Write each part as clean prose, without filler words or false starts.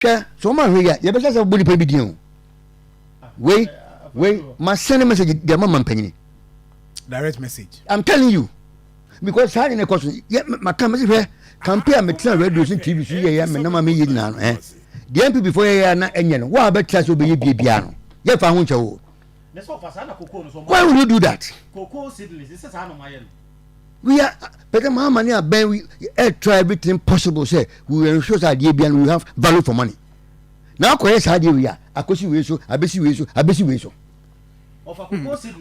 So man we ya be say body pe bi din we my send message the mama penny direct message. I'm telling you because how in a question my come say compare me tell radio TV so ya me na me yi na no the MP before ya na enye no wa be tell so be bia no ye fa ho nche wo. Why would you do that? Cocoa seedlings, this is how my we are better money are ben we try everything possible say we will ensure that the we have value for money. Now quest idea we are akosi we so abesi we so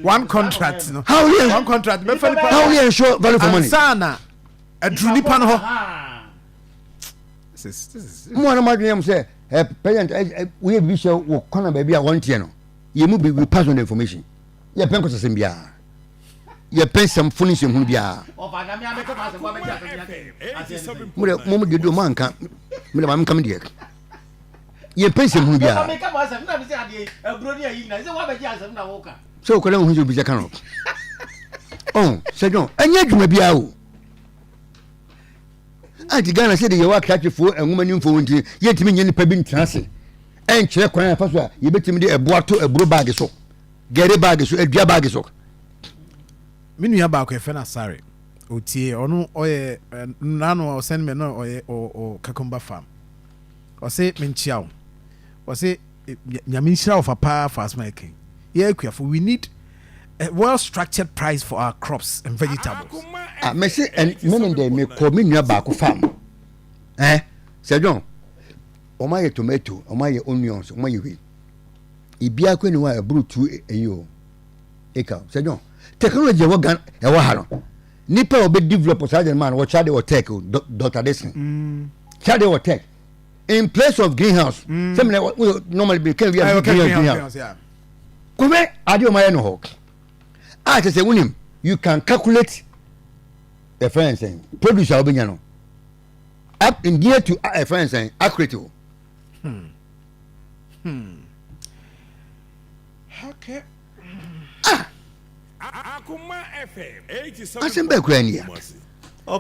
one contract no how we one contract how we ensure value for money sana adruni pan ho this is mo na madwem say president we be show wo corner baby a won tie no ye mu be we pass on the information ye pen ko sesem bia ye pen some finish hu bia mo de do man kan me ma kam de ye pen sem hu bia so ko le hu bi kan no oh se don anya dwuma bia o anti Ghana say de ye wa catch fo enwuma ni mfo wonti ye ntimi nye nipa bi ntrase en kire kwan afa so a ye betimi de eboa to eburo bag so gere bag so adua bag so minu ya ba ko efe na sare otie ono oye nano send me no oye o kakumba farm o say menchia o say nyame nshira of pa fast making yeah for we need a well structured price for our crops and vegetables. Me say and men dey me ko me nua ba ko farm say John o ma ye tomato o ma ye onions o ma ye we ibia ko ni wa ebru tu eyo eka say John technology wo gan e wo ha no nipa obe develop such man wo chade wo tech Dr. Desin chade wo tech in place of greenhouse say me normally be can we have greenhouse yeah ko me ade o ma ye no ho I say unim you can calculate the friends saying produce obenya no up in gear to a friend saying accurate. Akoma FM 87. Asembe kura ni ya